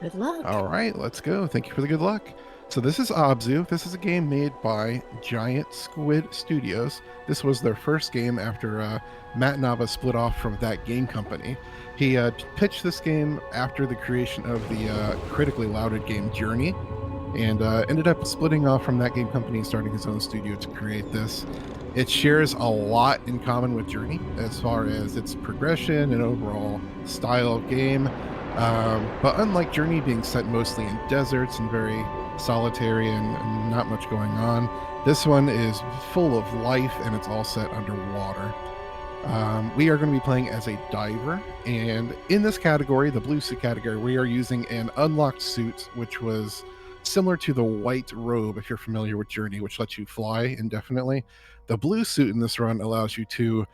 Good luck. All right, let's go. Thank you for the good luck. So this is ABZÜ. This is a game made by Giant Squid Studios. This was their first game after Matt Nava split off from that game company. He pitched this game after the creation of the critically lauded game Journey, and ended up splitting off from that game company and starting his own studio to create this. It shares a lot in common with Journey as far as its progression and overall style of game. But unlike Journey being set mostly in deserts and very solitary and not much going on, this one is full of life and it's all set underwater. We are going to be playing as a diver, and in this category, the blue suit category, we are using an unlocked suit, which was similar to the white robe, if you're familiar with Journey, which lets you fly indefinitely. The blue suit in this run allows you to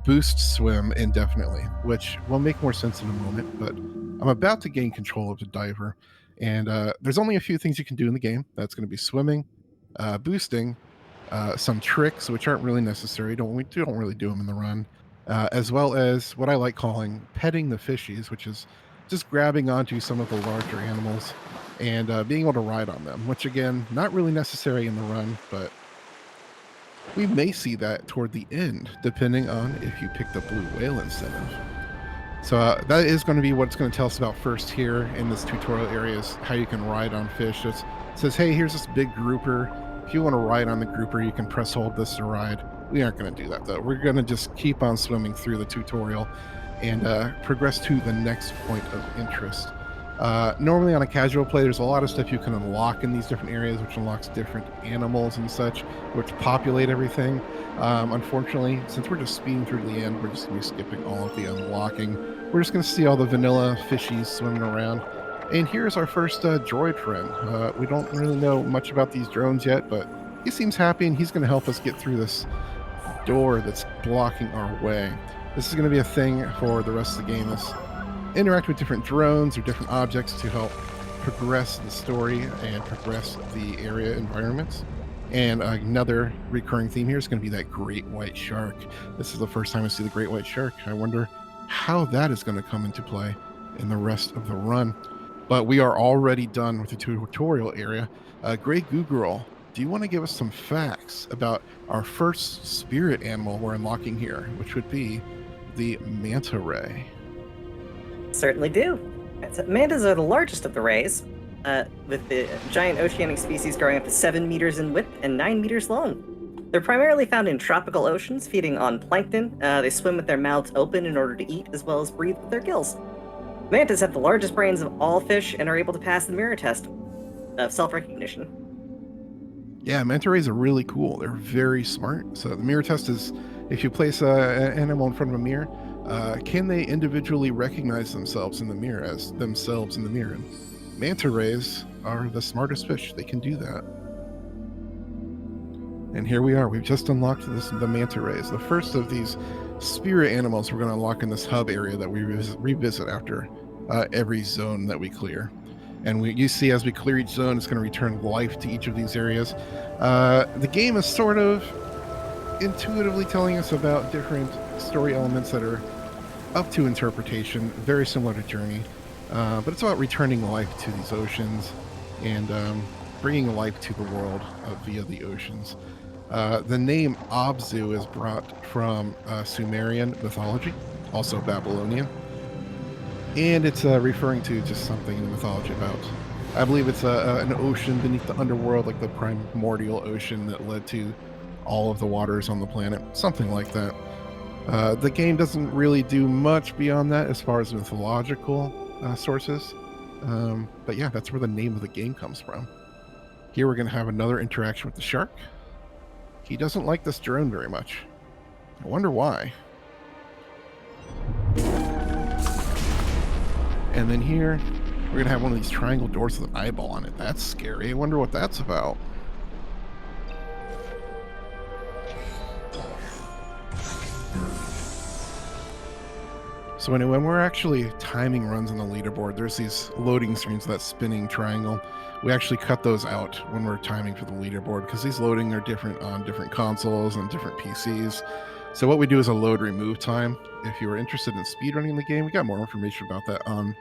boost swim indefinitely, which will make more sense in a moment, but I'm about to gain control of the diver, and there's only a few things you can do in the game. That's going to be swimming, boosting, some tricks which aren't really necessary. We don't really do them in the run, as well as what I like calling petting the fishies, which is just grabbing onto some of the larger animals and being able to ride on them. Which again, not really necessary in the run, but we may see that toward the end, depending on if you pick the blue whale incentive. So that is going to be what it's going to tell us about first here in this tutorial area, is how you can ride on fish. It says, hey, here's this big grouper. If you want to ride on the grouper, you can press hold this to ride. We aren't going to do that, though. We're going to just keep on swimming through the tutorial and progress to the next point of interest. Normally on a casual play, there's a lot of stuff you can unlock in these different areas, which unlocks different animals and such, which populate everything. Unfortunately, since we're just speeding through the end, we're just going to be skipping all of the unlocking. We're just going to see all the vanilla fishies swimming around. And here's our first droid friend. We don't really know much about these drones yet, but he seems happy and he's going to help us get through this door that's blocking our way. This is going to be a thing for the rest of the game, is interact with different drones or different objects to help progress the story and progress the area environments. And another recurring theme here is going to be that great white shark. This is the first time I see the great white shark. I wonder how that is going to come into play in the rest of the run. But we are already done with the tutorial area. GrayGooGirl, do you want to give us some facts about our first spirit animal we're unlocking here, which would be the manta ray? Certainly do. Mantas are the largest of the rays, with the giant oceanic species growing up to 7 meters in width and 9 meters long. They're primarily found in tropical oceans, feeding on plankton. They swim with their mouths open in order to eat, as well as breathe with their gills. Mantas have the largest brains of all fish and are able to pass the mirror test of self-recognition. Yeah, manta rays are really cool. They're very smart. So the mirror test is, if you place an animal in front of a mirror, can they individually recognize themselves in the mirror as themselves in the mirror? And manta rays are the smartest fish. They can do that. And here we are. We've just unlocked the manta rays, the first of these spirit animals we're going to unlock in this hub area that we revisit after every zone that we clear. And you see, as we clear each zone, it's going to return life to each of these areas. The game is sort of intuitively telling us about different story elements that are up to interpretation, very similar to Journey. But it's about returning life to these oceans and bringing life to the world via the oceans. The name ABZÜ is brought from Sumerian mythology, also Babylonian. And it's referring to just something in the mythology about, I believe it's an ocean beneath the underworld, like the primordial ocean that led to all of the waters on the planet, something like that. The game doesn't really do much beyond that as far as mythological sources. But yeah, that's where the name of the game comes from. Here we're going to have another interaction with the shark. He doesn't like this drone very much. I wonder why. And then here, we're going to have one of these triangle doors with an eyeball on it. That's scary. I wonder what that's about. So anyway, when we're actually timing runs on the leaderboard, there's these loading screens, that spinning triangle. We actually cut those out when we're timing for the leaderboard because these loading are different on different consoles and different PCs. So what we do is a load remove time. If you were interested in speedrunning the game, we got more information about that on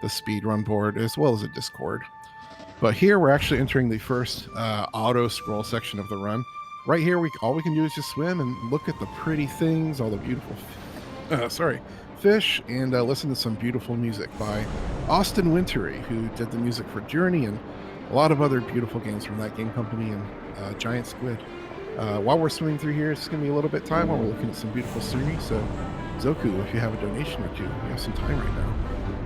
the speedrun board, as well as a Discord. But here we're actually entering the first auto scroll section of the run. Right here, all we can do is just swim and look at the pretty things, all the beautiful, fish, and listen to some beautiful music by Austin Wintory, who did the music for Journey and a lot of other beautiful games from that game company and Giant Squid. While we're swimming through here, it's going to be a little bit of time while we're looking at some beautiful scenery. So, Zoku, if you have a donation or two, we have some time right now.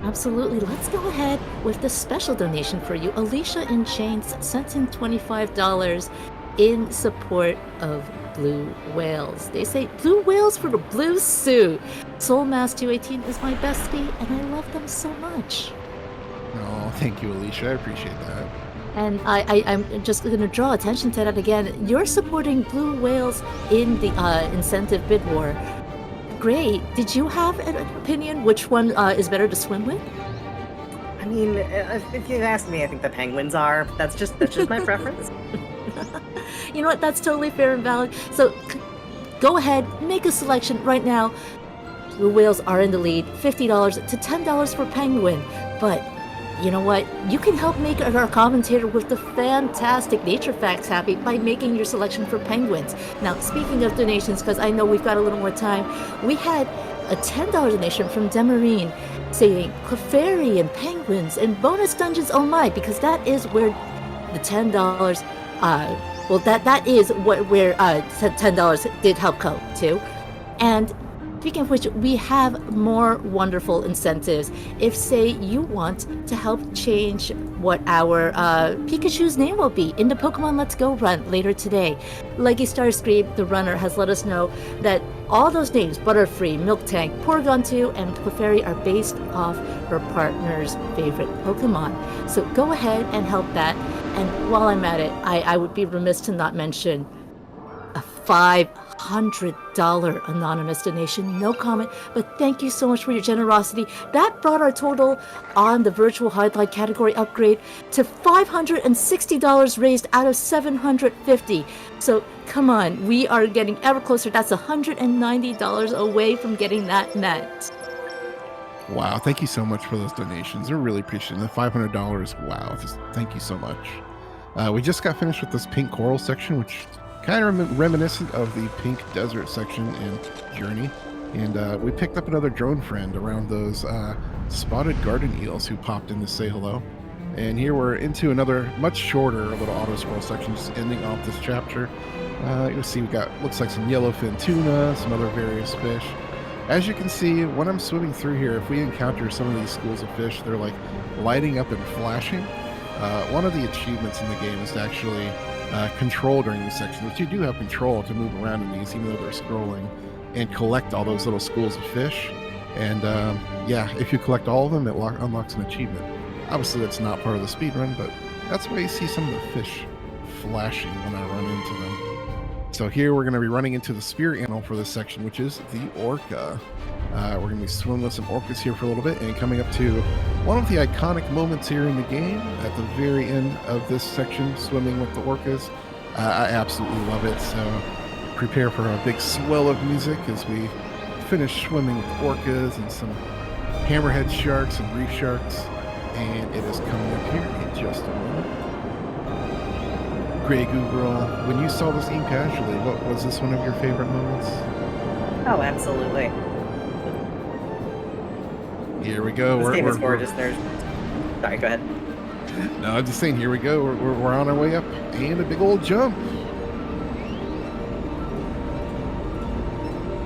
Absolutely. Let's go ahead with the special donation for you. Alicia in Chains sent in $25 in support of blue whales. They say blue whales for the blue suit. soulmass218 is my bestie, and I love them so much. Oh, thank you, Alicia. I appreciate that. And I'm just going to draw attention to that again. You're supporting blue whales in the incentive bid war. Gray, did you have an opinion which one is better to swim with? I mean, if you ask me, I think the penguins are. But that's just my preference. You know what? That's totally fair and valid. So go ahead, make a selection right now. Blue whales are in the lead, $50 to $10 for penguin. But you know what? You can help make our commentator with the fantastic nature facts happy by making your selection for penguins. Now, speaking of donations, because I know we've got a little more time, we had a $10 donation from Demarine saying Clefairy and penguins and bonus dungeons, oh my, because that is where the $10, that is where $10 did help go to. And speaking of which, we have more wonderful incentives. If, say, you want to help change what our Pikachu's name will be in the Pokemon Let's Go run later today, Leggy Starscream, the runner, has let us know that all those names, Butterfree, Miltank, Porygon 2, and Clefairy, are based off her partner's favorite Pokemon. So go ahead and help that. And while I'm at it, I would be remiss to not mention a $500 anonymous donation. No comment, but thank you so much for your generosity. That brought our total on the virtual highlight category upgrade to $560 raised out of $750. So come on, we are getting ever closer. That's $190 away from getting that met. Wow, thank you so much for those donations. They're really appreciated. The $500, wow, thank you so much. We just got finished with this pink coral section, which kind of reminiscent of the pink desert section in Journey. And we picked up another drone friend around those spotted garden eels who popped in to say hello. And here we're into another much shorter little auto scroll section, just ending off this chapter. You'll see we got, looks like some yellowfin tuna, some other various fish. As you can see, when I'm swimming through here, if we encounter some of these schools of fish, they're like lighting up and flashing. One of the achievements in the game is to actually control during these sections, but you do have control to move around in these, even though they're scrolling, and collect all those little schools of fish. And yeah, if you collect all of them, it unlocks an achievement. Obviously, that's not part of the speedrun, but that's why you see some of the fish flashing when I run into them. So here we're going to be running into the spirit animal for this section, which is the orca. We're going to be swimming with some orcas here for a little bit and coming up to one of the iconic moments here in the game at the very end of this section, swimming with the orcas. I absolutely love it. So prepare for a big swell of music as we finish swimming with orcas and some hammerhead sharks and reef sharks. And it is coming up here in just a moment. GrayGooGirl, when you saw this game casually, what was this one of your favorite moments? Oh, absolutely. Here we go. This game is gorgeous. Sorry, go ahead. No, I'm just saying, here we go. We're on our way up, and a big old jump.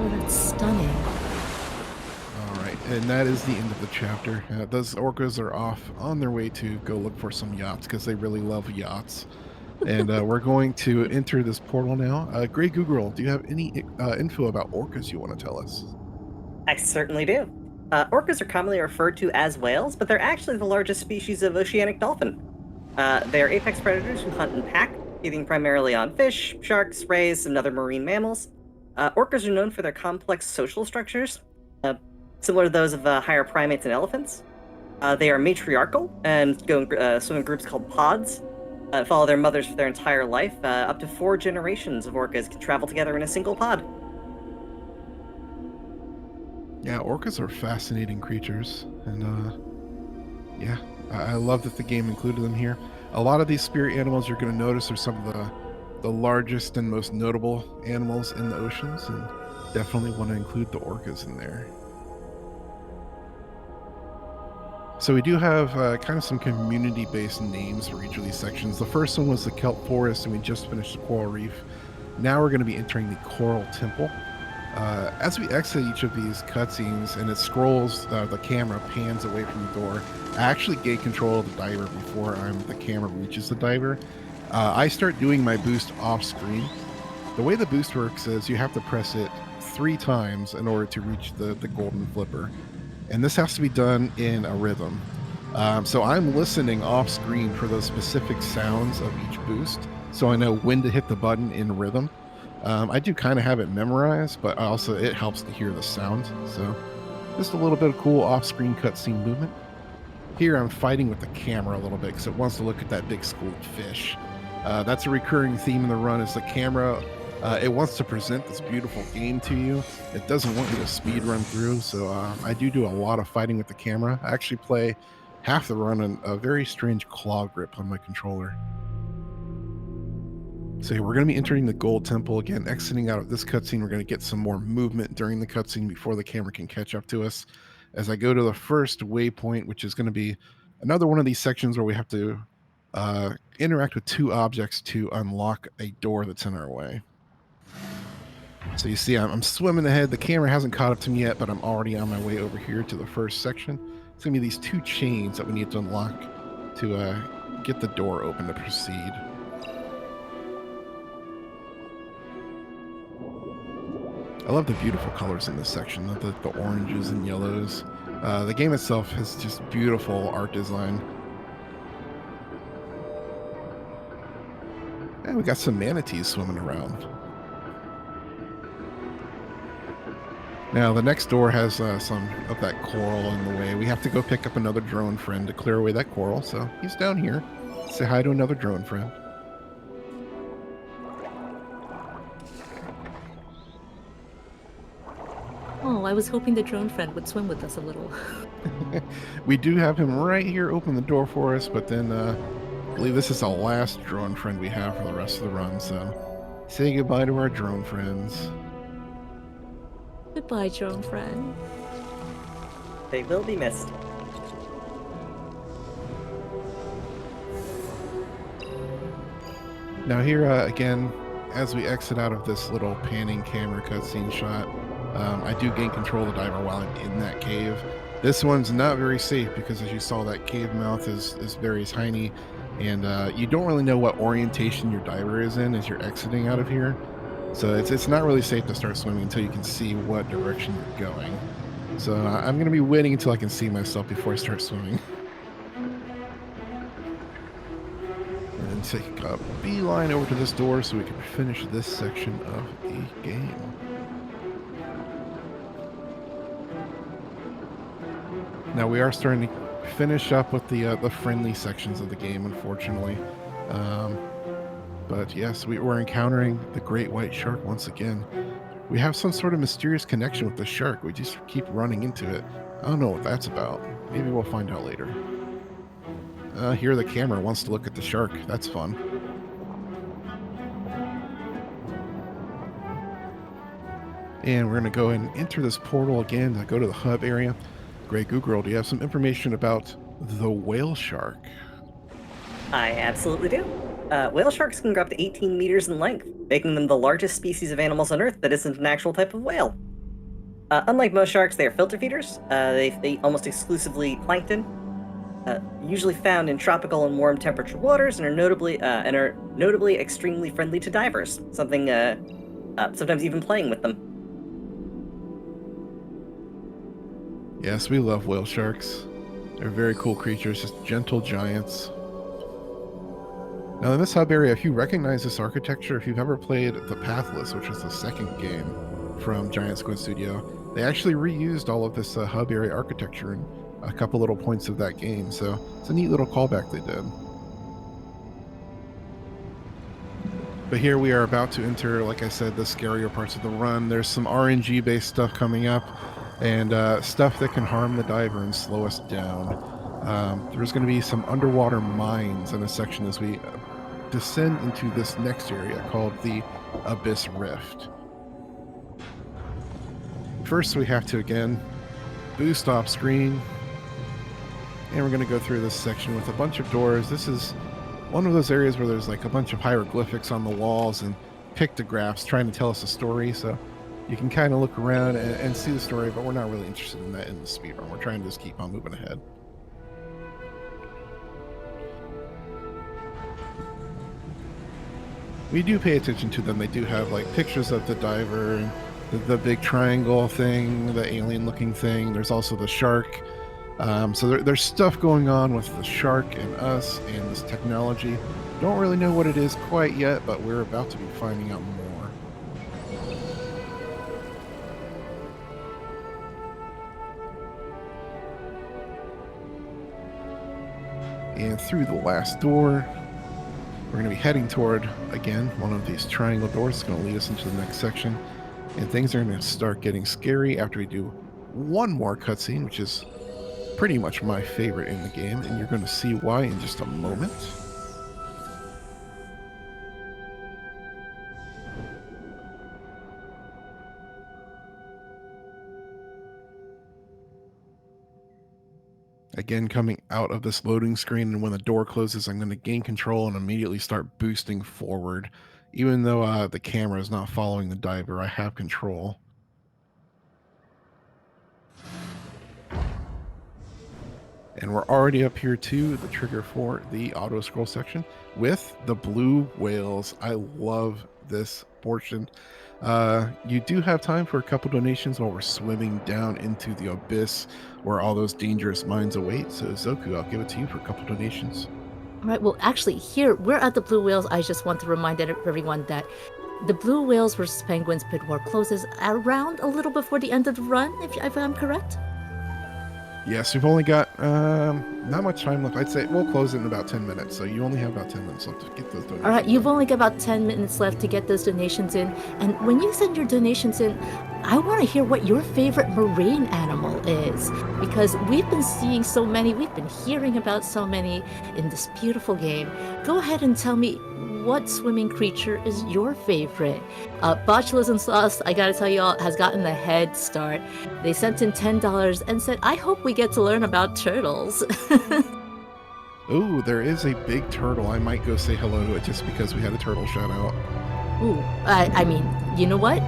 Oh, that's stunning. All right, and that is the end of the chapter. Those orcas are off on their way to go look for some yachts because they really love yachts. And we're going to enter this portal now. GrayGooGirl, do you have any info about orcas you want to tell us? I certainly do. Orcas are commonly referred to as whales, but they're actually the largest species of oceanic dolphin. They are apex predators who hunt in pack, feeding primarily on fish, sharks, rays, and other marine mammals. Orcas are known for their complex social structures, similar to those of higher primates and elephants. They are matriarchal and go in swim in groups called pods. Follow their mothers for their entire life. Up to 4 generations of orcas can travel together in a single pod. Yeah, orcas are fascinating creatures, and Yeah, I love that the game included them here. A lot of these spirit animals you're going to notice are some of the largest and most notable animals in the oceans, and definitely want to include the orcas in there. So we do have kind of some community-based names for each of these sections. The first one was the kelp forest, and we just finished the coral reef. Now we're going to be entering the coral temple. As we exit each of these cutscenes and it scrolls, the camera pans away from the door. I actually gain control of the diver before the camera reaches the diver. I start doing my boost off screen. The way the boost works is you have to press it 3 times in order to reach the golden flipper. And this has to be done in a rhythm. So I'm listening off screen for those specific sounds of each boost, so I know when to hit the button in rhythm. I do kind of have it memorized, but also it helps to hear the sound. So just a little bit of cool off-screen cutscene movement. Here I'm fighting with the camera a little bit because it wants to look at that big school of fish. That's a recurring theme in the run is the camera. It wants to present this beautiful game to you. It doesn't want you to speed run through, so I do a lot of fighting with the camera. I actually play half the run in a very strange claw grip on my controller. So we're going to be entering the Gold Temple again. Exiting out of this cutscene, we're going to get some more movement during the cutscene before the camera can catch up to us. As I go to the first waypoint, which is going to be another one of these sections where we have to interact with 2 objects to unlock a door that's in our way. So you see I'm swimming ahead. The camera hasn't caught up to me yet, but I'm already on my way over here to the first section. It's going to be these 2 chains that we need to unlock to get the door open to proceed. I love the beautiful colors in this section, the oranges and yellows. The game itself has just beautiful art design. And we got some manatees swimming around. Now, the next door has some of that coral in the way. We have to go pick up another drone friend to clear away that coral, so he's down here. Say hi to another drone friend. Oh, I was hoping the drone friend would swim with us a little. We do have him right here open the door for us, but then I believe this is the last drone friend we have for the rest of the run, so say goodbye to our drone friends. Goodbye, drone friend. They will be missed. Now here, again, as we exit out of this little panning camera cutscene shot, I do gain control of the diver while I'm in that cave. This one's not very safe because, as you saw, that cave mouth is very tiny, and you don't really know what orientation your diver is in as you're exiting out of here. So it's not really safe to start swimming until you can see what direction you're going. So I'm going to be waiting until I can see myself before I start swimming. And then take a beeline over to this door so we can finish this section of the game. Now we are starting to finish up with the friendly sections of the game, unfortunately. But yes, we're encountering the great white shark once again. We have some sort of mysterious connection with the shark. We just keep running into it. I don't know what that's about. Maybe we'll find out later. Here the camera wants to look at the shark. That's fun. And we're going to go and enter this portal again to go to the hub area. GrayGooGirl, do you have some information about the whale shark? I absolutely do. Whale sharks can grow up to 18 meters in length, making them the largest species of animals on Earth that isn't an actual type of whale. Unlike most sharks, they are filter feeders. They eat almost exclusively plankton, usually found in tropical and warm temperature waters, and are notably extremely friendly to divers. Sometimes even playing with them. Yes, we love whale sharks. They're very cool creatures, just gentle giants. Now in this hub area, if you recognize this architecture, if you've ever played The Pathless, which was the second game from Giant Squid Studio, they actually reused all of this hub area architecture in a couple little points of that game, so it's a neat little callback they did. But here we are about to enter, like I said, the scarier parts of the run. There's some RNG-based stuff coming up, and stuff that can harm the diver and slow us down. There's going to be some underwater mines in a section as we descend into this next area called the Abyss Rift. First, we have to, again, boost off screen. And we're going to go through this section with a bunch of doors. This is one of those areas where there's like a bunch of hieroglyphics on the walls and pictographs trying to tell us a story. So you can kind of look around and see the story, but we're not really interested in that in the speedrun. We're trying to just keep on moving ahead. We do pay attention to them. They do have like pictures of the diver and the big triangle thing, the alien looking thing. There's also the shark. So there's stuff going on with the shark and us and this technology. Don't really know what it is quite yet, but we're about to be finding out more. And through the last door, we're going to be heading toward, again, one of these triangle doors. It's going to lead us into the next section. And things are going to start getting scary after we do one more cutscene, which is pretty much my favorite in the game. And you're going to see why in just a moment. Again, coming out of this loading screen, and when the door closes, I'm going to gain control and immediately start boosting forward. Even though the camera is not following the diver, I have control. And we're already up here to the trigger for the auto scroll section with the blue whales. I love this portion. You do have time for a couple donations while we're swimming down into the abyss where all those dangerous mines await. So Zoku, I'll give it to you for a couple donations. All right, well, actually, here, we're at the Blue Whales. I just want to remind everyone that the Blue Whales versus Penguins bid war closes around a little before the end of the run, if I'm correct. Yes, we've only got not much time left. I'd say we'll close it in about 10 minutes, so you only have about 10 minutes left to get those donations. All right, you've only got about 10 minutes left to get those donations in. And when you send your donations in, I want to hear what your favorite marine animal is, because we've been seeing so many, we've been hearing about so many in this beautiful game. Go ahead and tell me what swimming creature is your favorite. Botulism Sauce, I gotta tell you all, has gotten a head start. They sent in $10 and said, I hope we get to learn about turtles. Ooh, there is a big turtle. I might go say hello to it just because we had a turtle shout out. Ooh, I mean, you know what?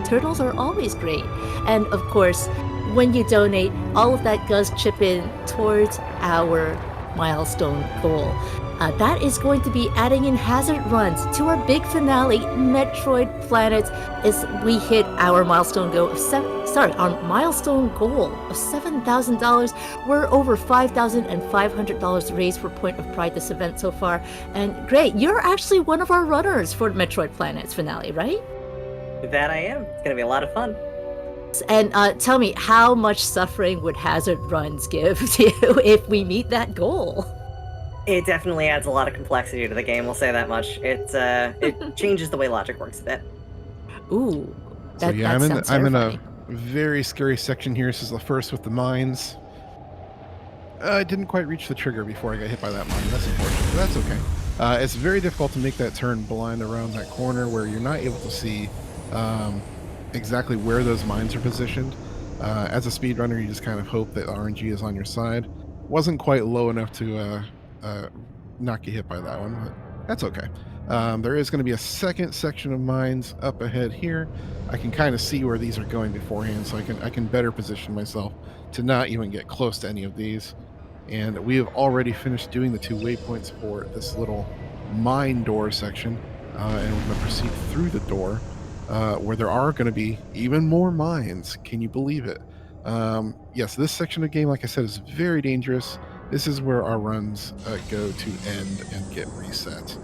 Turtles are always great. And of course, when you donate, all of that does chip in towards our milestone goal. That is going to be adding in hazard runs to our big finale, Metroid Planets, as we hit our milestone goal of $7,000. We're over $5,500 raised for Point of Pride this event so far. And great, you're actually one of our runners for Metroid Planets finale, right? That I am. It's gonna be a lot of fun. And tell me, how much suffering would hazard runs give to you if we meet that goal? It definitely adds a lot of complexity to the game, we'll say that much. It changes the way logic works a bit. Ooh. So yeah, I'm in a very scary section here. This is the first with the mines. I didn't quite reach the trigger before I got hit by that mine. That's unfortunate, but that's okay. It's very difficult to make that turn blind around that corner where you're not able to see exactly where those mines are positioned. As a speedrunner, you just kind of hope that RNG is on your side. Wasn't quite low enough to not get hit by that one, but that's okay. There is going to be a second section of mines up ahead here. I can kind of see where these are going beforehand, so I can better position myself to not even get close to any of these. And we have already finished doing the 2 waypoints for this little mine door section, and we're going to proceed through the door where there are going to be even more mines. Can you believe it? Yes, this section of the game, like I said, is very dangerous. This is where our runs go to end and get reset,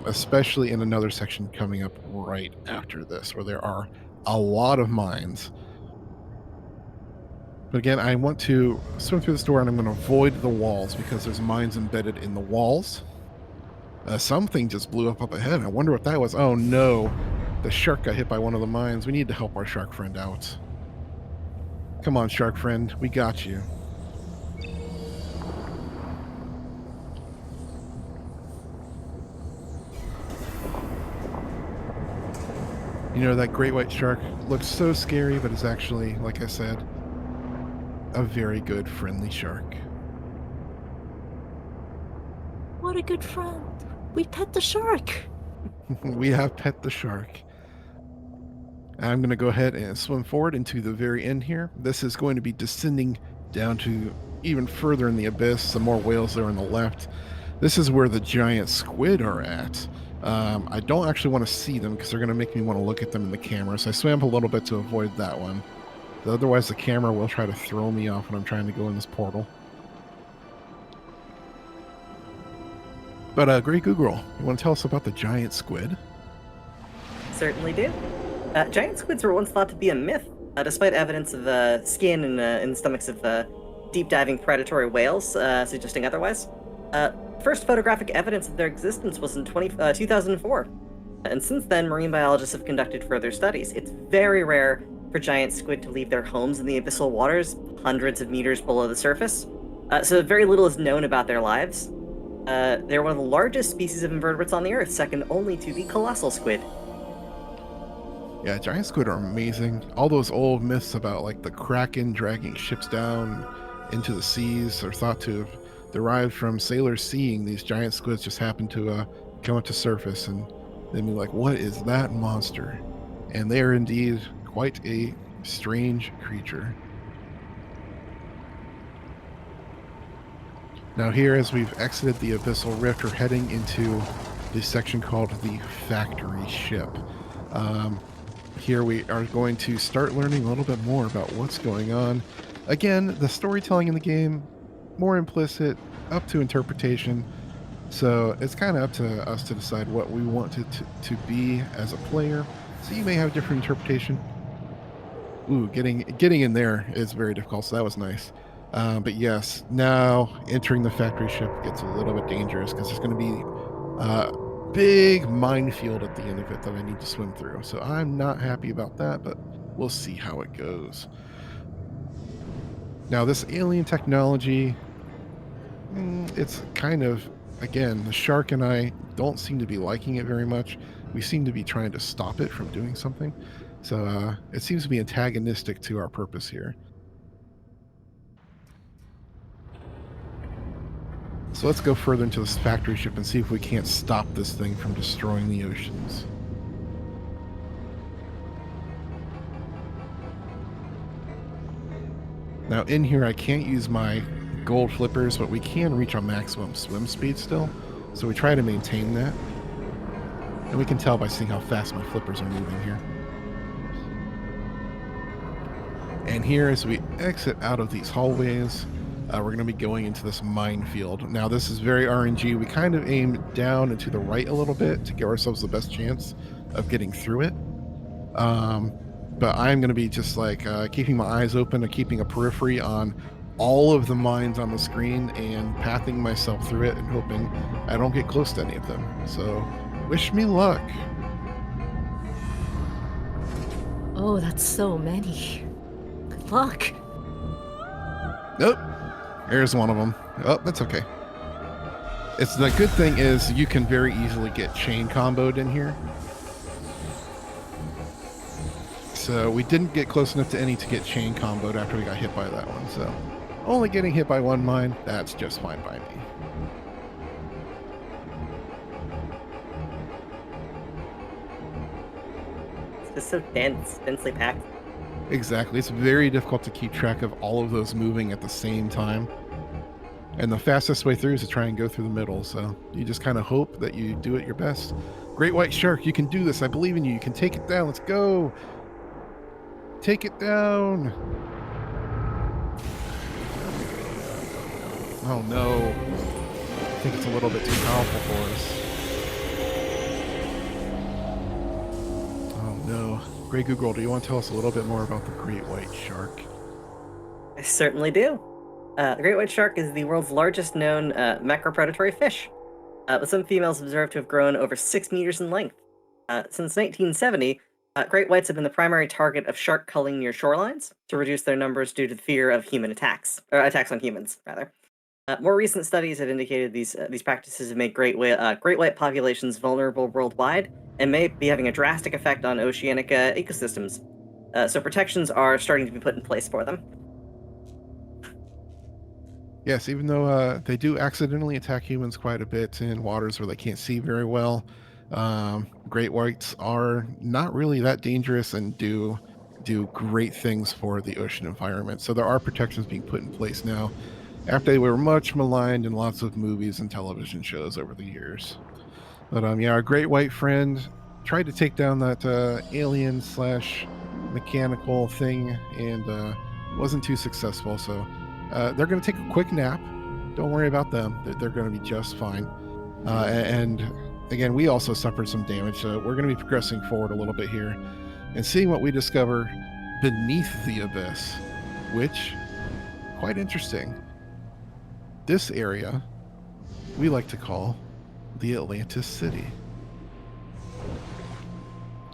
especially in another section coming up right after this, where there are a lot of mines. But again, I want to swim through this door, and I'm going to avoid the walls because there's mines embedded in the walls. Something just blew up ahead. I wonder what that was. Oh no, the shark got hit by one of the mines. We need to help our shark friend out. Come on, shark friend, we got you. You know, that great white shark looks so scary, but is actually, like I said, a very good, friendly shark. What a good friend. We pet the shark. We have pet the shark. I'm going to go ahead and swim forward into the very end here. This is going to be descending down to even further in the abyss. Some more whales there on the left. This is where the giant squid are at. I don't actually want to see them because they're going to make me want to look at them in the camera. So I swam a little bit to avoid that one. Otherwise, the camera will try to throw me off when I'm trying to go in this portal. But GrayGooGirl, you want to tell us about the giant squid? Certainly do. Giant squids were once thought to be a myth, despite evidence of skin in the stomachs of deep-diving predatory whales suggesting otherwise. First photographic evidence of their existence was in 2004, and since then, marine biologists have conducted further studies. It's very rare for giant squid to leave their homes in the abyssal waters, hundreds of meters below the surface, so very little is known about their lives. They're one of the largest species of invertebrates on the Earth, second only to the colossal squid. Yeah, giant squid are amazing. All those old myths about like the Kraken dragging ships down into the seas are thought to have derived from sailors seeing these giant squids just happen to come up to surface and they'd be like, what is that monster? And they are indeed quite a strange creature. Now here, as we've exited the abyssal rift, we're heading into the section called the factory ship. Here we are going to start learning a little bit more about what's going on. Again, the storytelling in the game, more implicit, up to interpretation. So it's kind of up to us to decide what we want it to be as a player. So you may have a different interpretation. Ooh, getting in there is very difficult, so that was nice. But yes, now entering the factory ship gets a little bit dangerous because there's going to be big minefield at the end of it that I need to swim through. So I'm not happy about that, but we'll see how it goes. Now, this alien technology, it's kind of, again, the shark and I don't seem to be liking it very much. We seem to be trying to stop it from doing something. So it seems to be antagonistic to our purpose here. So let's go further into this factory ship and see if we can't stop this thing from destroying the oceans. Now in here I can't use my gold flippers, but we can reach our maximum swim speed still. So we try to maintain that. And we can tell by seeing how fast my flippers are moving here. And here as we exit out of these hallways, we're going to be going into this minefield. Now, this is very RNG. We kind of aim down and to the right a little bit to give ourselves the best chance of getting through it. But I'm going to be just like keeping my eyes open and keeping a periphery on all of the mines on the screen and pathing myself through it and hoping I don't get close to any of them. So, wish me luck. Oh, that's so many. Good luck. Nope. There's one of them. Oh, that's okay. It's the good thing is you can very easily get chain comboed in here. So we didn't get close enough to any to get chain comboed after we got hit by that one. So only getting hit by one mine, that's just fine by me. It's just so densely packed. Exactly. It's very difficult to keep track of all of those moving at the same time. And the fastest way through is to try and go through the middle. So you just kind of hope that you do it your best. Great white shark, you can do this. I believe in you. You can take it down. Let's go. Take it down. Oh no. I think it's a little bit too powerful for us. Oh no. GrayGooGirl, do you want to tell us a little bit more about the great white shark? I certainly do. The great white shark is the world's largest known macropredatory fish, with some females observed to have grown over 6 meters in length. Since 1970, great whites have been the primary target of shark culling near shorelines to reduce their numbers due to the fear of human attacks, or attacks on humans, rather. More recent studies have indicated these practices have made great white populations vulnerable worldwide, and may be having a drastic effect on oceanic ecosystems. So protections are starting to be put in place for them. Yes, even though they do accidentally attack humans quite a bit in waters where they can't see very well, great whites are not really that dangerous and do great things for the ocean environment. So there are protections being put in place now after they were much maligned in lots of movies and television shows over the years. But yeah, our great white friend tried to take down that alien slash mechanical thing and wasn't too successful. So they're going to take a quick nap. Don't worry about them. They're going to be just fine. And again, we also suffered some damage. So we're going to be progressing forward a little bit here and seeing what we discover beneath the abyss, which quite interesting. This area we like to call the Atlantis City.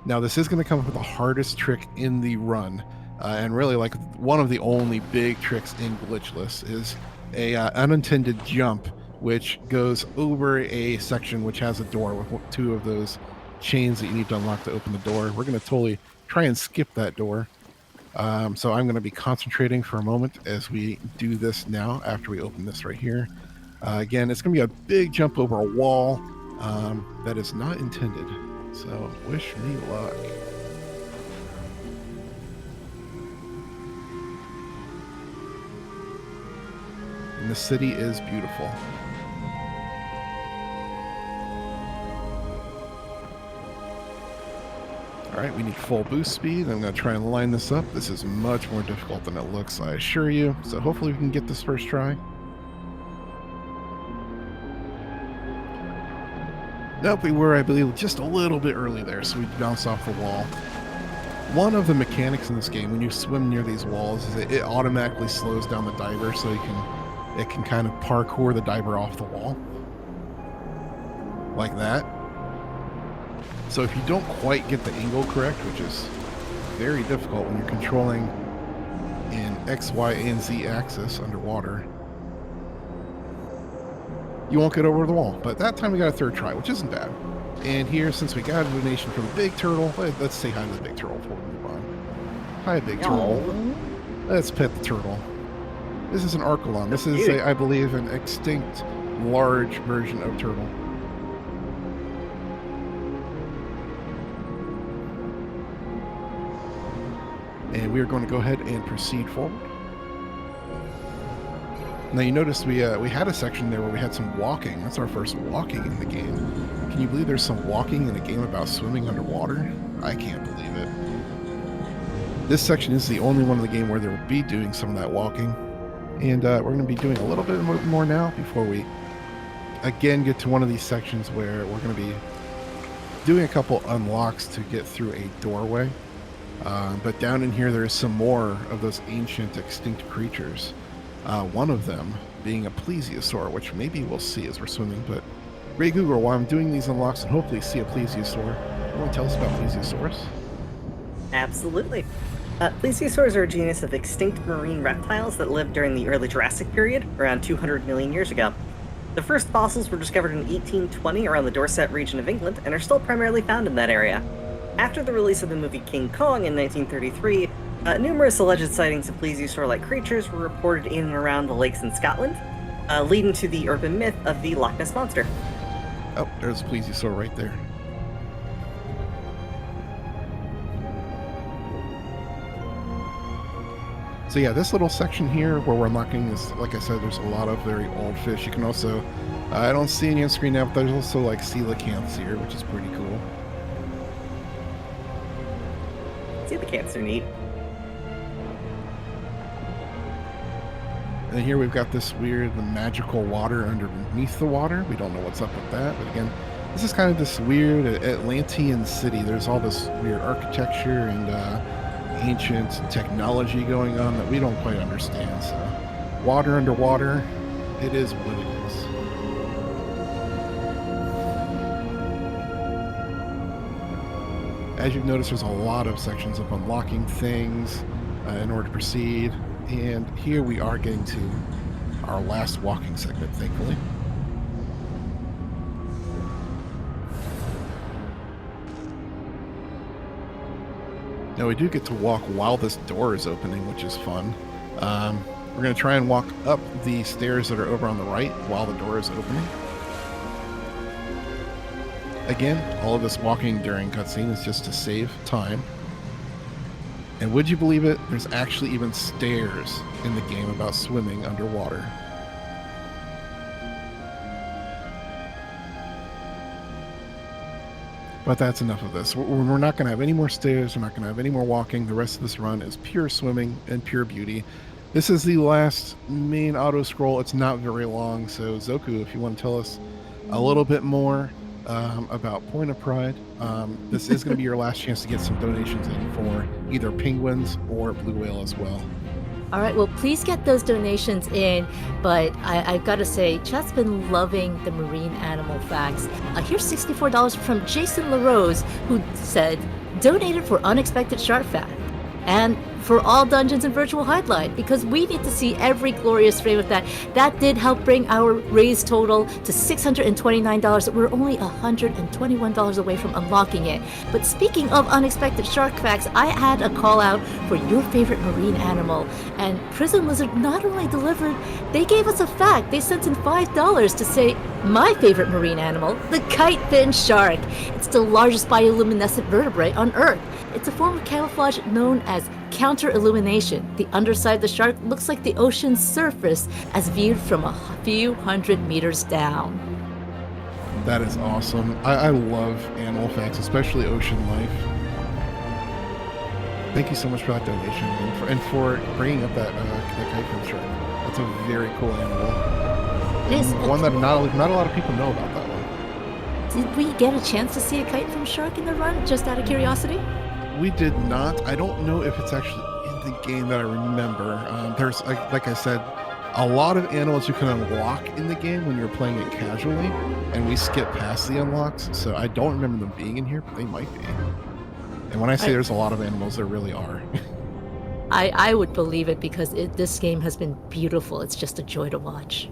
Now, this is going to come up with the hardest trick in the run, and really like one of the only big tricks in Glitchless is a unintended jump, which goes over a section which has a door with two of those chains that you need to unlock to open the door. We're going to totally try and skip that door. So I'm going to be concentrating for a moment as we do this now after we open this right here. Again, it's going to be a big jump over a wall that is not intended. So wish me luck. And the city is beautiful. All right, we need full boost speed. I'm going to try and line this up. This is much more difficult than it looks, I assure you. So hopefully we can get this first try. Nope, we were, I believe, just a little bit early there, so we bounced off the wall. One of the mechanics in this game, when you swim near these walls, is it automatically slows down the diver, so it can kind of parkour the diver off the wall. Like that. So if you don't quite get the angle correct, which is very difficult when you're controlling an X, Y, and Z axis underwater, you won't get over the wall. But that time we got a third try, which isn't bad. And here, since we got a donation from the big turtle, let's say hi to the big turtle before we move on. Hi, big turtle. Let's pet the turtle. This is an Archelon. This is, I believe, an extinct large version of turtle. And we are going to go ahead and proceed forward. Now you notice we had a section there where we had some walking. That's our first walking in the game. Can you believe there's some walking in a game about swimming underwater? I can't believe it. This section is the only one in the game where there will be doing some of that walking. And we're going to be doing a little bit more now before we again get to one of these sections where we're going to be doing a couple unlocks to get through a doorway. But down in here there is some more of those ancient extinct creatures. One of them being a plesiosaur, which maybe we'll see as we're swimming. But GrayGooGirl, while I'm doing these unlocks and hopefully see a plesiosaur, you want to tell us about plesiosaurs? Absolutely. Plesiosaurs are a genus of extinct marine reptiles that lived during the early Jurassic period, around 200 million years ago. The first fossils were discovered in 1820 around the Dorset region of England and are still primarily found in that area. After the release of the movie King Kong in 1933, numerous alleged sightings of plesiosaur-like creatures were reported in and around the lakes in Scotland, leading to the urban myth of the Loch Ness Monster. Oh, there's a plesiosaur right there. So yeah, this little section here where we're unlocking is, like I said, there's a lot of very old fish. You can also, I don't see any on screen now, but there's also like coelacanths here, which is pretty cool. Coelacanths are neat. And here we've got this weird magical water underneath the water. We don't know what's up with that, but again, this is kind of this weird Atlantean city. There's all this weird architecture and ancient technology going on that we don't quite understand. So, water underwater, it is what it is. As you've noticed, there's a lot of sections of unlocking things in order to proceed. And here we are getting to our last walking segment, thankfully. Now we do get to walk while this door is opening, which is fun. We're going to try and walk up the stairs that are over on the right while the door is opening. Again, all of this walking during cutscene is just to save time. And would you believe it, there's actually even stairs in the game about swimming underwater. But that's enough of this. We're not going to have any more stairs. We're not going to have any more walking. The rest of this run is pure swimming and pure beauty. This is the last main auto scroll. It's not very long. So Zoku, if you want to tell us a little bit more about Point of Pride, this is going to be your last chance to get some donations in for either penguins or blue whale as well. All right, well, please get those donations in, but I've got to say, chat's been loving the marine animal facts. Here's $64 from Jason LaRose, who said, donated for unexpected shark fact, and for all dungeons and virtual highlight, because we need to see every glorious frame of that. That did help bring our raise total to $629. We're only $121 away from unlocking it. But speaking of unexpected shark facts, I had a call out for your favorite marine animal, and Prison Lizard not only delivered, they gave us a fact. They sent in $5 to say my favorite marine animal, the kite fin shark. It's the largest bioluminescent vertebrate on Earth. It's a form of camouflage known as counter-illumination. The underside of the shark looks like the ocean's surface as viewed from a few hundred meters down. That is awesome. I love animal facts, especially ocean life. Thank you so much for that donation and for bringing up that kite fin shark. That's a very cool animal. It is one that not a lot of people know about that one. Did we get a chance to see a kite fin shark in the run, just out of curiosity? We did not. I don't know if it's actually in the game that I remember. There's, like I said, a lot of animals you can unlock in the game when you're playing it casually, and we skip past the unlocks, so I don't remember them being in here, but they might be. And when I say there's a lot of animals, there really are. I would believe it, because this game has been beautiful. It's just a joy to watch.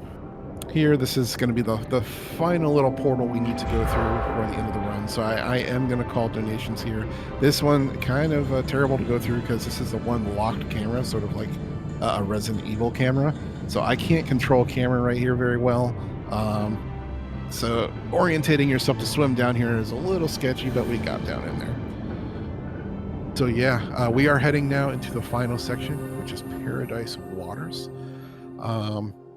Here, this is going to be the final little portal we need to go through for the end of the run. So I am going to call donations here. This one kind of terrible to go through because this is the one locked camera, sort of like a Resident Evil camera. So I can't control camera right here very well. So orientating yourself to swim down here is a little sketchy, but we got down in there. So yeah, we are heading now into the final section, which is Paradise Waters.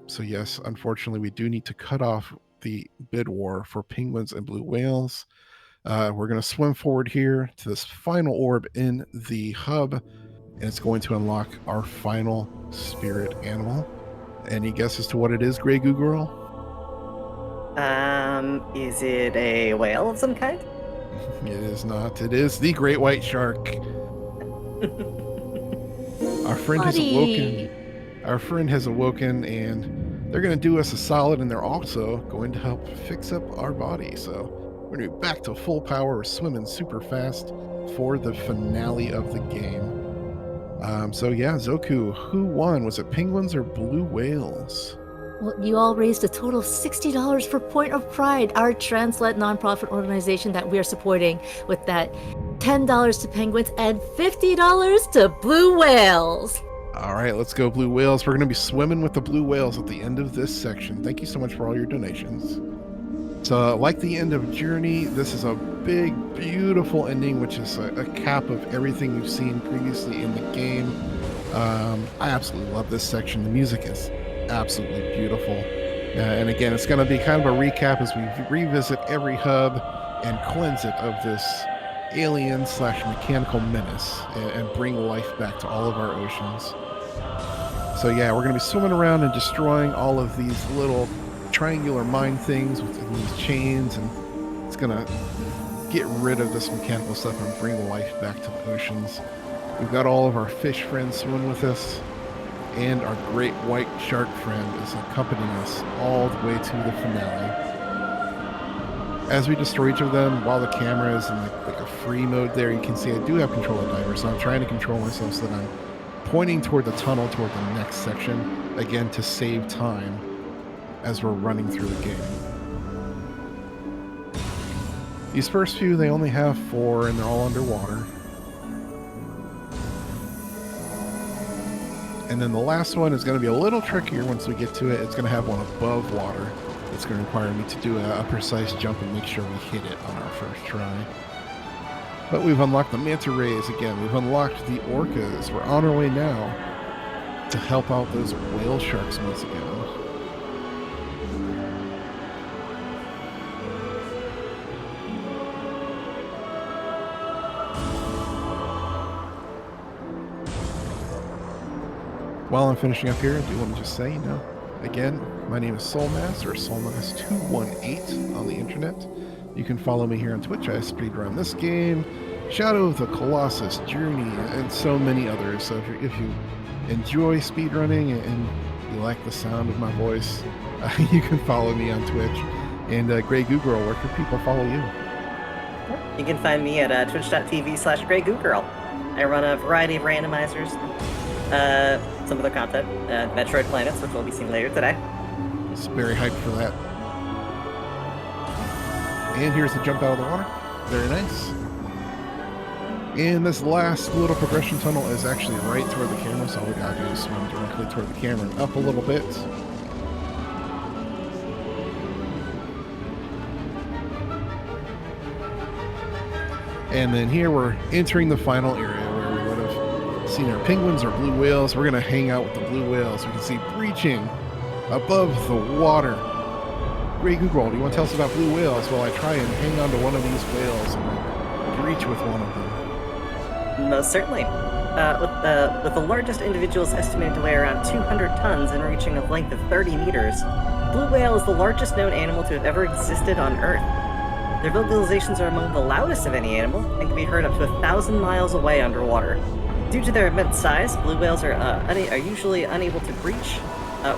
So yes, unfortunately, we do need to cut off the bid war for penguins and blue whales. We're going to swim forward here to this final orb in the hub, and it's going to unlock our final spirit animal. Any guess as to what it is, GrayGooGirl? Is it a whale of some kind? It is not. It is the great white shark. Our friend has awoken. Our friend has awoken, and they're going to do us a solid, and they're also going to help fix up our body. So we're going to be back to full power. We're swimming super fast for the finale of the game. So yeah, Zoku, who won? Was it penguins or blue whales? Well, you all raised a total of $60 for Point of Pride, our trans-led nonprofit organization that we are supporting, with that $10 to penguins and $50 to blue whales. All right, let's go blue whales. We're going to be swimming with the blue whales at the end of this section. Thank you so much for all your donations. So like the end of Journey, this is a big, beautiful ending, which is a cap of everything you've seen previously in the game. I absolutely love this section. The music is absolutely beautiful. And again, it's going to be kind of a recap as we revisit every hub and cleanse it of this alien/mechanical menace and bring life back to all of our oceans. So yeah, we're going to be swimming around and destroying all of these little triangular mine things with these chains, and it's going to get rid of this mechanical stuff and bring life back to the oceans. We've got all of our fish friends swimming with us, and our great white shark friend is accompanying us all the way to the finale. As we destroy each of them, while the camera is in like a free mode there, you can see I do have control of diver, so I'm trying to control myself so that I'm pointing toward the tunnel, toward the next section, again to save time as we're running through the game. These first few, they only have 4, and they're all underwater. And then the last one is going to be a little trickier once we get to it. It's going to have one above water. It's going to require me to do a precise jump and make sure we hit it on our first try. But we've unlocked the manta rays again. We've unlocked the orcas. We're on our way now to help out those whale sharks once again. While I'm finishing up here, I do want to just say, again, my name is Soulmass, or soulmass218 on the internet. You can follow me here on Twitch. I speedrun this game, Shadow of the Colossus, Journey, and so many others. So if you enjoy speedrunning and you like the sound of my voice, you can follow me on Twitch. And GrayGooGirl, where can people follow you? You can find me at twitch.tv/GrayGooGirl. I run a variety of randomizers, some other content, Metroid Planets, which we'll be seeing later today. It's very hyped for that. And here's the jump out of the water. Very nice. And this last little progression tunnel is actually right toward the camera, so all we gotta do is swim directly toward the camera and up a little bit. And then here we're entering the final area where we would have seen our penguins or blue whales. We're gonna hang out with the blue whales. We can see breaching above the water. GrayGooGirl, do you want to tell us about blue whales while I try and hang on to one of these whales and breach with one of them? Most certainly. With the largest individuals estimated to weigh around 200 tons and reaching a length of 30 meters, blue whale is the largest known animal to have ever existed on Earth. Their vocalizations are among the loudest of any animal and can be heard up to 1,000 miles away underwater. Due to their immense size, blue whales are usually unable to breach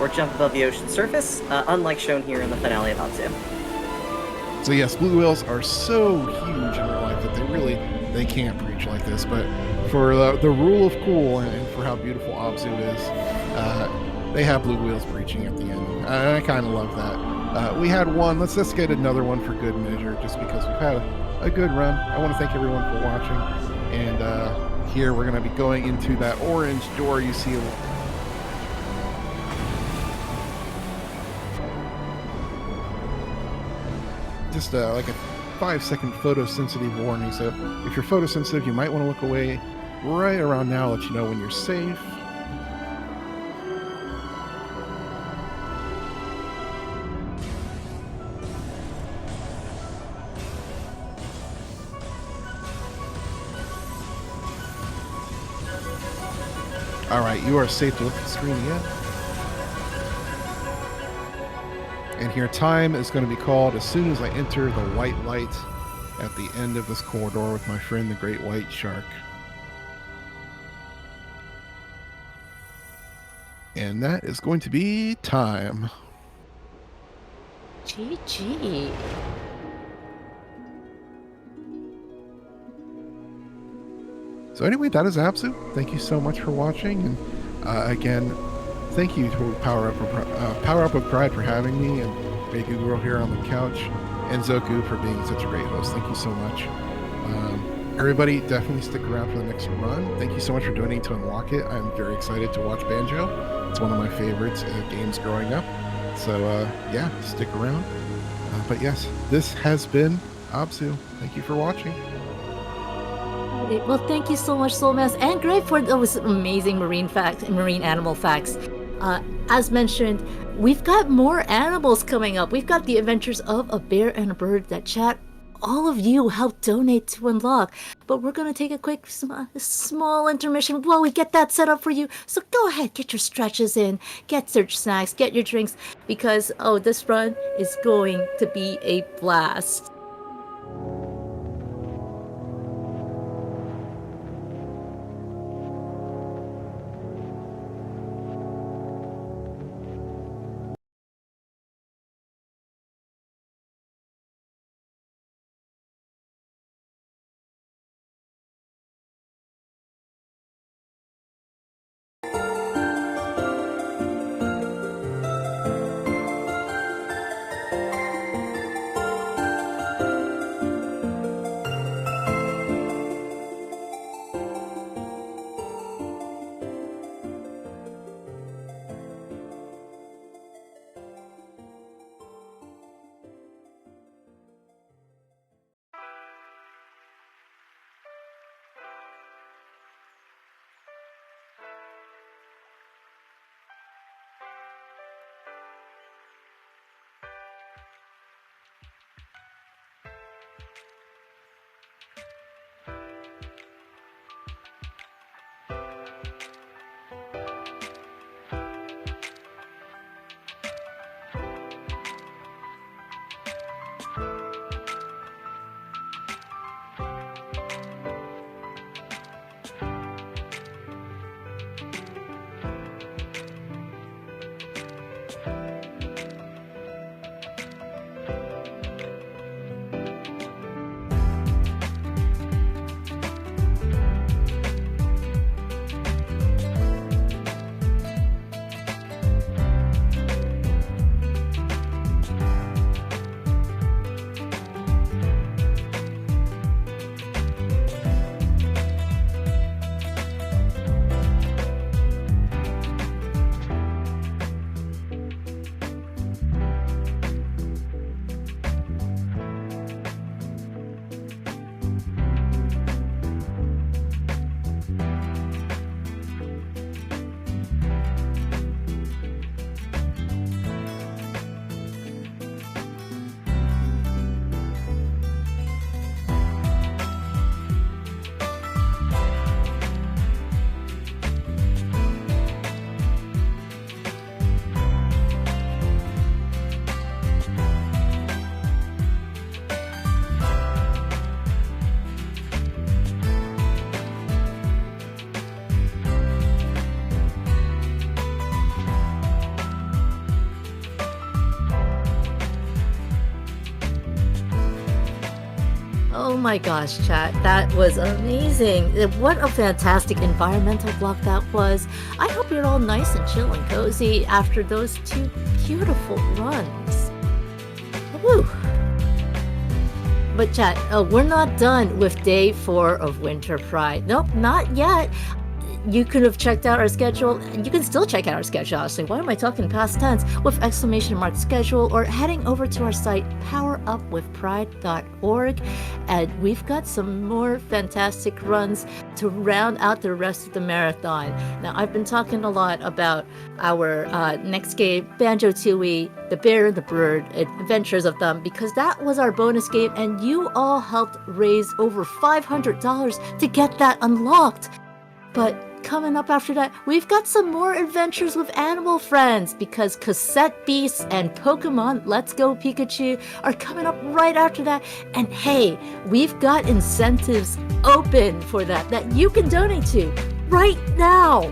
or jump above the ocean surface, unlike shown here in the finale of ABZÜ. So yes, blue whales are so huge in real life that they can't breach like this, but for the rule of cool and for how beautiful ABZÜ is, they have blue whales breaching at the end. I kind of love that. We had one, let's get another one for good measure, just because we've had a good run. I want to thank everyone for watching, and here we're going to be going into that orange door you see. Just like a 5-second photosensitive warning. So if you're photosensitive, you might want to look away right around now, let you know when you're safe. All right, you are safe to look at the screen again. And here time is going to be called as soon as I enter the white light at the end of this corridor with my friend the great white shark. And that is going to be time. GG. So anyway, that is ABZÜ. Thank you so much for watching. And again, thank you to Power Up of Pride for having me, and GrayGooGirl here on the couch, and Zoku for being such a great host. Thank you so much. Everybody, definitely stick around for the next run. Thank you so much for donating to unlock it. I'm very excited to watch Banjo. It's one of my favorites games growing up. So yeah, stick around. But yes, this has been ABZÜ. Thank you for watching. Well, thank you so much, Soulmass and Gray, for those amazing marine animal facts. As mentioned, we've got more animals coming up. We've got the adventures of a bear and a bird that chat. All of you helped donate to unlock, but we're going to take a quick small intermission while we get that set up for you. So go ahead, get your stretches in, get your snacks, get your drinks, because this run is going to be a blast. my gosh, chat. That was amazing. What a fantastic environmental block that was. I hope you're all nice and chill and cozy after those 2 beautiful runs. Woo! But chat, we're not done with day 4 of Winter Pride. Nope, not yet. You could have checked out our schedule. You can still check out our schedule, honestly. Why am I talking past tense? With ! schedule, or heading over to our site, powerupwithpride.org. And we've got some more fantastic runs to round out the rest of the marathon. Now, I've been talking a lot about our next game, Banjo-Tooie, The Bear and the Bird, Adventures of Them, because that was our bonus game, and you all helped raise over $500 to get that unlocked. But coming up after that, we've got some more adventures with animal friends, because Cassette Beasts and Pokemon Let's Go Pikachu are coming up right after that. And hey, we've got incentives open for that you can donate to right now.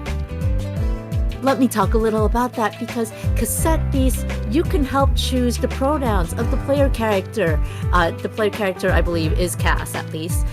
Let me talk a little about that, because Cassette Beasts, you can help choose the pronouns of the player character. The player character, I believe, is Cass, at least.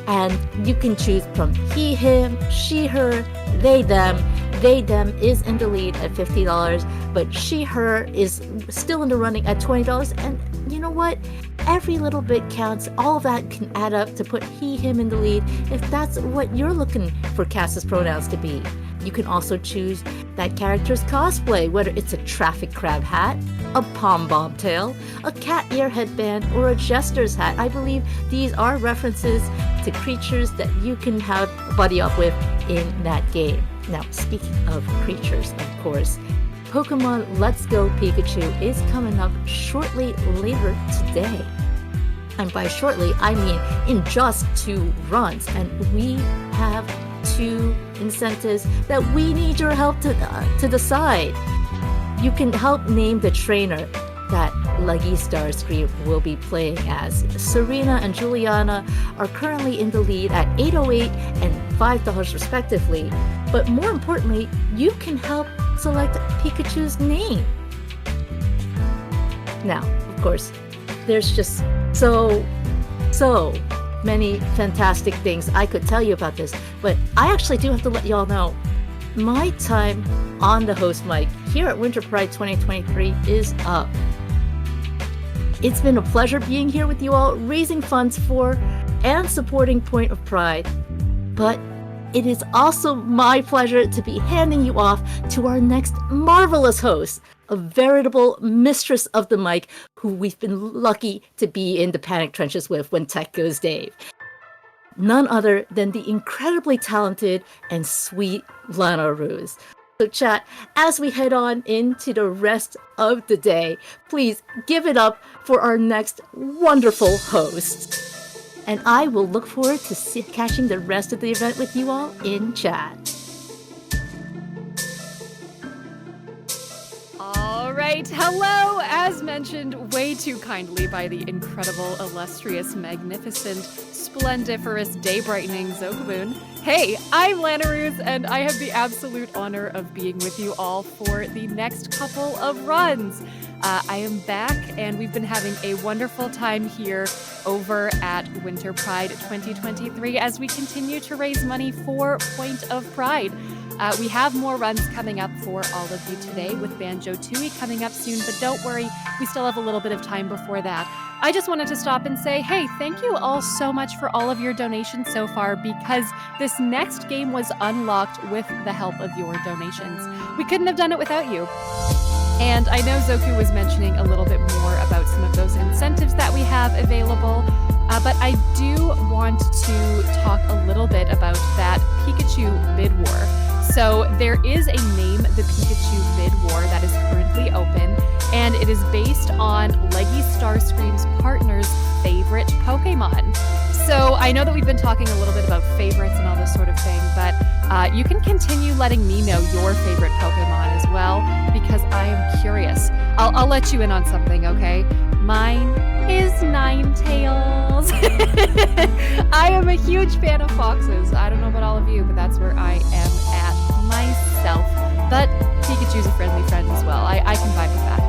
And you can choose from he, him, she, her, they, them. They, them is in the lead at $50, but she, her is still in the running at $20. And you know what? Every little bit counts. All of that can add up to put he, him in the lead if that's what you're looking for Cass's pronouns to be. You can also choose that character's cosplay, whether it's a traffic crab hat, a pom bomb tail, a cat ear headband, or a jester's hat. I believe these are references to creatures that you can have buddy up with in that game. Now, speaking of creatures, of course, Pokemon Let's Go Pikachu is coming up shortly later today. And by shortly, I mean in just 2 runs. And we have 2 incentives that we need your help to decide. You can help name the trainer that Leggy Starscream will be playing as. Serena and Juliana are currently in the lead at $8.08 and $5 respectively. But more importantly, you can help select Pikachu's name. Now, of course, there's just so many fantastic things I could tell you about this, but I actually do have to let y'all know my time on the host mic here at Winter Pride 2023 is up. It's been a pleasure being here with you all, raising funds for and supporting Point of Pride, but it is also my pleasure to be handing you off to our next marvelous host, a veritable mistress of the mic who we've been lucky to be in the panic trenches with when tech goes Dave. None other than the incredibly talented and sweet Lana Ruse. So chat, as we head on into the rest of the day, please give it up for our next wonderful host. And I will look forward to catching the rest of the event with you all in chat. All right, hello! As mentioned way too kindly by the incredible, illustrious, magnificent, splendiferous, day-brightening Zokubun. Hey, I'm Lanaruz, and I have the absolute honor of being with you all for the next couple of runs. I am back, and we've been having a wonderful time here over at Winter Pride 2023 as we continue to raise money for Point of Pride. We have more runs coming up for all of you today with Banjo-Tooie coming up soon, but don't worry, we still have a little bit of time before that. I just wanted to stop and say, hey, thank you all so much for all of your donations so far, because this next game was unlocked with the help of your donations. We couldn't have done it without you. And I know Zoku was mentioning a little bit more about some of those incentives that we have available, but I do want to talk a little bit about that Pikachu bid war. So there is a Name the Pikachu bid war that is currently open, and it is based on Leggy Starscream's partner's favorite Pokemon. So I know that we've been talking a little bit about favorites and all this sort of thing, but you can continue letting me know your favorite Pokemon as well, because I am curious. I'll let you in on something, okay? Mine is Ninetales. I am a huge fan of foxes. I don't know about all of you, but that's where I am at myself. But Pikachu's a friendly friend as well. I can vibe with that.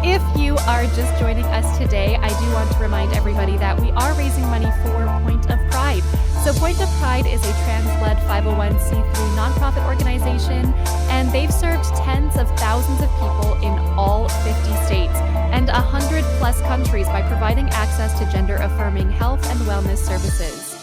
If you are just joining us today, I do want to remind everybody that we are raising money for Point of Pride. So Point of Pride is a trans-led 501c3 nonprofit organization, and they've served tens of thousands of people in all 50 states and 100 plus countries by providing access to gender-affirming health and wellness services.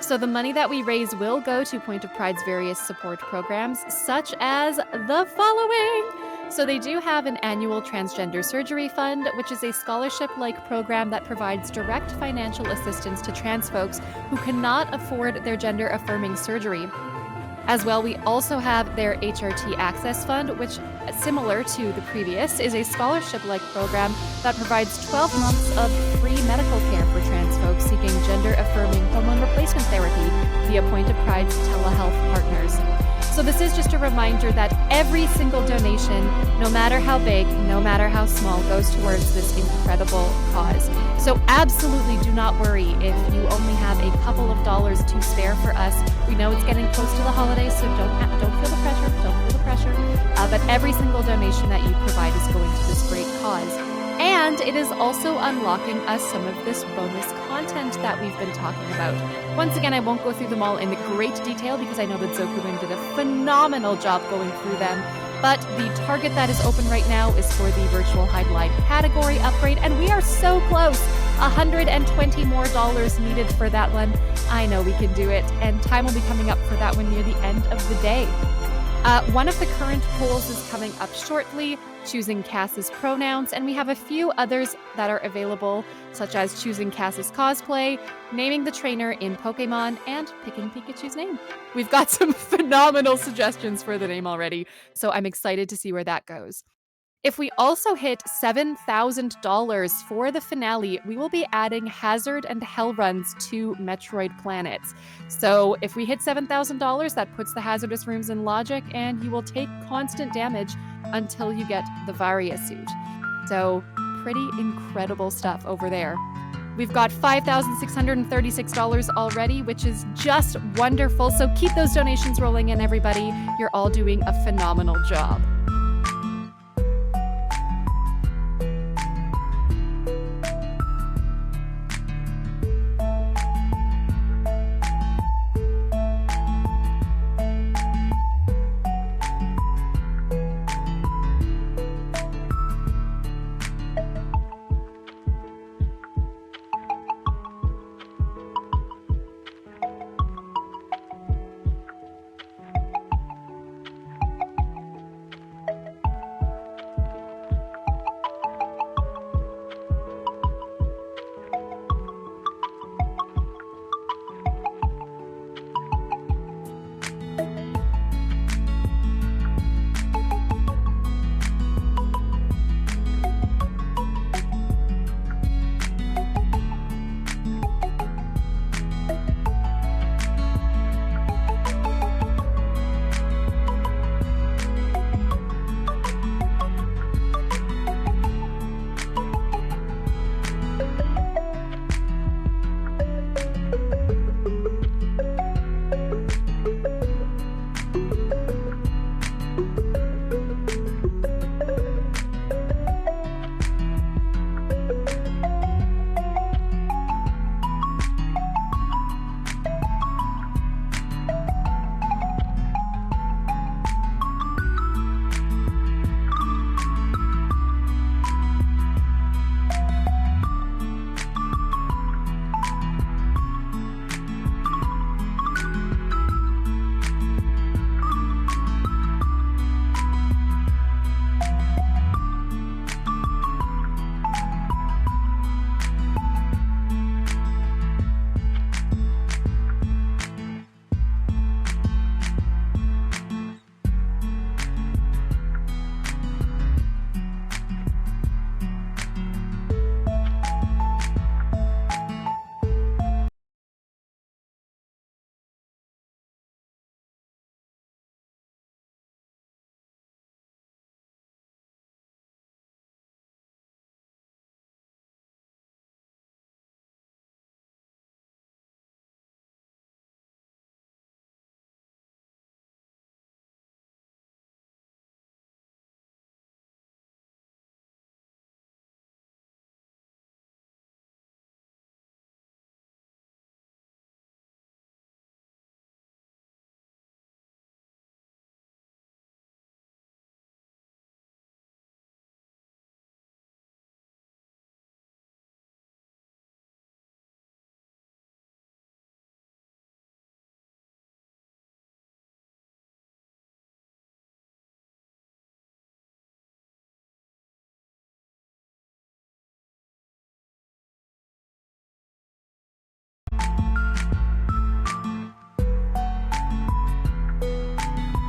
So the money that we raise will go to Point of Pride's various support programs, such as the following. So they do have an annual transgender surgery fund, which is a scholarship-like program that provides direct financial assistance to trans folks who cannot afford their gender-affirming surgery. As well, we also have their HRT Access Fund, which, similar to the previous, is a scholarship-like program that provides 12 months of free medical care for trans folks seeking gender-affirming hormone replacement therapy via Point of Pride's telehealth partners. So this is just a reminder that every single donation, no matter how big, no matter how small, goes towards this incredible cause. So absolutely do not worry if you only have a couple of dollars to spare for us. We know it's getting close to the holidays, so don't feel the pressure. Don't feel the pressure. But every single donation that you provide is going to this great cause. And it is also unlocking us some of this bonus content that we've been talking about. Once again, I won't go through them all in great detail because I know that Zokubun did a phenomenal job going through them. But the target that is open right now is for the virtual highlight category upgrade, and we are so close. $120 more needed for that one. I know we can do it, and time will be coming up for that one near the end of the day. One of the current polls is coming up shortly, choosing Cass's pronouns, and we have a few others that are available, such as choosing Cass's cosplay, naming the trainer in Pokemon, and picking Pikachu's name. We've got some phenomenal suggestions for the name already, so I'm excited to see where that goes. If we also hit $7,000 for the finale, we will be adding Hazard and Hell runs to Metroid planets. So if we hit $7,000, that puts the hazardous rooms in logic, and you will take constant damage until you get the Varia suit. So pretty incredible stuff over there. We've got $5,636 already, which is just wonderful. So keep those donations rolling in, everybody. You're all doing a phenomenal job.